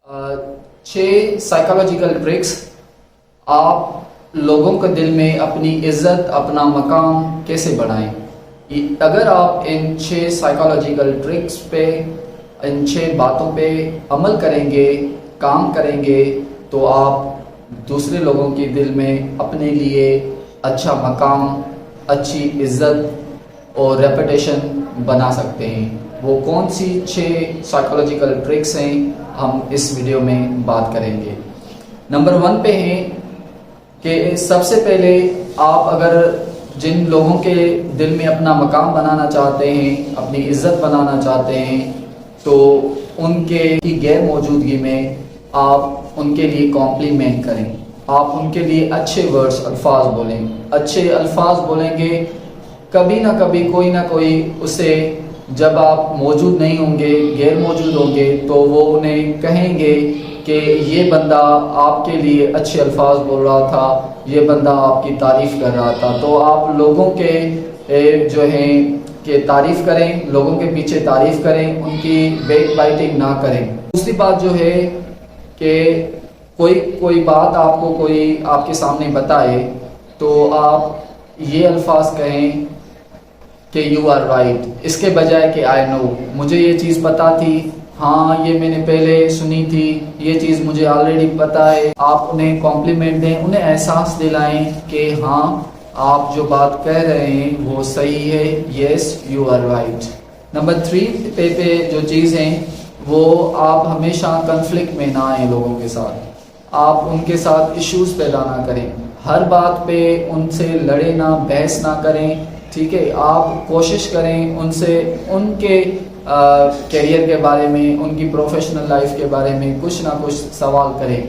6 psychological tricks آپ لوگوں کے دل میں اپنی عزت، اپنا مقام کیسے بڑھائیں۔ اگر آپ ان 6 سائیکالوجیکل ٹرکس پہ، ان 6 باتوں پہ عمل کریں گے، کام کریں گے، تو آپ دوسرے لوگوں کے دل میں اپنے لیے اچھا مقام، اچھی عزت اور ریپوٹیشن بنا سکتے ہیں۔ وہ کون سی 6 سائیکالوجیکل ٹرکس ہیں، ہم اس ویڈیو میں بات کریں گے۔ نمبر 1 پہ ہیں کہ سب سے پہلے آپ اگر جن لوگوں کے دل میں اپنا مقام بنانا چاہتے ہیں، اپنی عزت بنانا چاہتے ہیں، تو ان کے غیر موجودگی میں آپ ان کے لیے کمپلیمنٹ کریں، آپ ان کے لیے اچھے ورڈز، الفاظ بولیں، اچھے الفاظ بولیں گے۔ کبھی نہ کبھی کوئی نہ کوئی اسے، جب آپ موجود نہیں ہوں گے، غیر موجود ہوں گے، تو وہ انہیں کہیں گے کہ یہ بندہ آپ کے لیے اچھے الفاظ بول رہا تھا، یہ بندہ آپ کی تعریف کر رہا تھا۔ تو آپ لوگوں کے جو ہیں کہ تعریف کریں، لوگوں کے پیچھے تعریف کریں، ان کی بیک بائٹنگ نہ کریں۔ دوسری بات جو ہے کہ کوئی بات آپ کو کوئی آپ کے سامنے بتائے تو آپ یہ الفاظ کہیں کہ یو آر رائٹ، اس کے بجائے کہ آئی نو، مجھے یہ چیز پتا تھی، ہاں یہ میں نے پہلے سنی تھی، یہ چیز مجھے آلریڈی پتا ہے۔ آپ انہیں کمپلیمنٹ دیں، انہیں احساس دلائیں کہ ہاں آپ جو بات کہہ رہے ہیں وہ صحیح ہے، yes you are right. Number 3 پہ جو چیز ہیں وہ آپ ہمیشہ کنفلکٹ میں نہ آئیں لوگوں کے ساتھ، آپ ان کے ساتھ ایشوز پیدا نہ کریں، ہر بات پہ ان سے لڑے نہ، بحث نہ کریں، ٹھیک ہے۔ آپ کوشش کریں ان سے ان کے کیریئر کے بارے میں، ان کی پروفیشنل لائف کے بارے میں کچھ نہ کچھ سوال کریں۔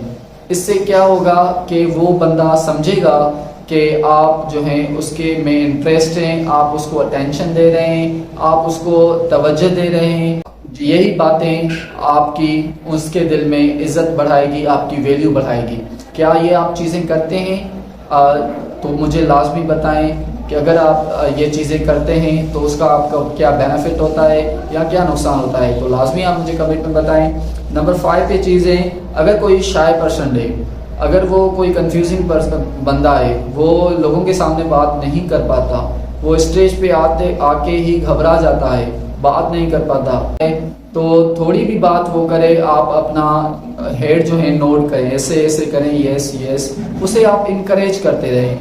اس سے کیا ہوگا کہ وہ بندہ سمجھے گا کہ آپ جو ہیں اس کے میں انٹرسٹ ہیں، آپ اس کو اٹینشن دے رہے ہیں، آپ اس کو توجہ دے رہے ہیں۔ یہی باتیں آپ کی اس کے دل میں عزت بڑھائے گی، آپ کی ویلیو بڑھائے گی۔ کیا یہ آپ چیزیں کرتے ہیں؟ تو مجھے لازمی بتائیں کہ اگر آپ یہ چیزیں کرتے ہیں تو اس کا آپ کا کیا بینیفٹ ہوتا ہے یا کیا نقصان ہوتا ہے، تو لازمی آپ مجھے کمنٹ میں بتائیں۔ نمبر 5 پہ چیزیں، اگر کوئی شائع پرسن ہے، اگر وہ کوئی کنفیوزنگ بندہ ہے، وہ لوگوں کے سامنے بات نہیں کر پاتا، وہ اسٹیج پہ آ کے ہی گھبرا جاتا ہے، بات نہیں کر پاتا، تو تھوڑی بھی بات وہ کرے، آپ اپنا ہیڈ جو ہے نوٹ کریں، ایسے ایسے کریں، یس یس، اسے آپ انکریج کرتے رہیں۔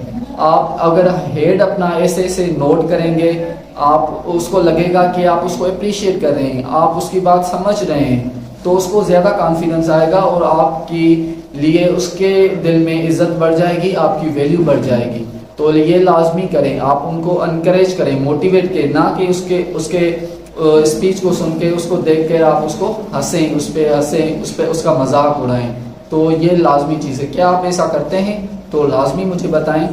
آپ اگر ہیڈ اپنا ایسے ایسے نوٹ کریں گے، آپ اس کو لگے گا کہ آپ اس کو اپریشیٹ کر رہے ہیں، آپ اس کی بات سمجھ رہے ہیں، تو اس کو زیادہ کانفیڈنس آئے گا اور آپ کے لیے اس کے دل میں عزت بڑھ جائے گی، آپ کی ویلیو بڑھ جائے گی۔ تو یہ لازمی کریں، آپ ان کو انکریج کریں، موٹیویٹ کریں، نہ کہ اس کے اسپیچ کو سن کے، اس کو دیکھ کے آپ اس کو ہنسیں، اس پہ اس کا مذاق اڑائیں۔ تو یہ لازمی چیز ہے۔ کیا آپ ایسا کرتے ہیں؟ تو لازمی مجھے بتائیں۔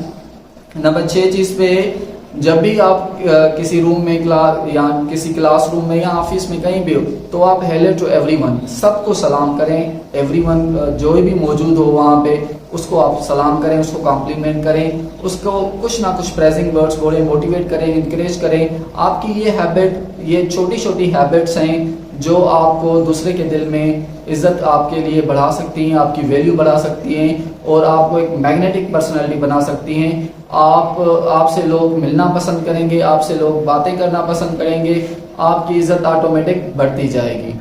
نمبر 6 چیز پہ، جب بھی آپ کسی روم میں یا کسی کلاس روم میں یا آفس میں کہیں بھی ہو، تو آپ ہیلو ٹو ایوری ون، سب کو سلام کریں، ایوری ون جو بھی موجود ہو وہاں پہ اس کو آپ سلام کریں، اس کو کمپلیمنٹ کریں، اس کو کچھ نہ کچھ پریزنگ ورڈز بولیں، موٹیویٹ کریں، انکریج کریں۔ آپ کی یہ ہیبٹ، یہ چھوٹی چھوٹی ہیبٹس ہیں جو آپ کو دوسرے کے دل میں عزت آپ کے لیے بڑھا سکتی ہیں، آپ کی ویلیو بڑھا سکتی ہیں، اور آپ کو ایک میگنیٹک پرسنالٹی بنا سکتی ہیں۔ آپ سے لوگ ملنا پسند کریں گے، آپ سے لوگ باتیں کرنا پسند کریں گے، آپ کی عزت آٹومیٹک بڑھتی جائے گی۔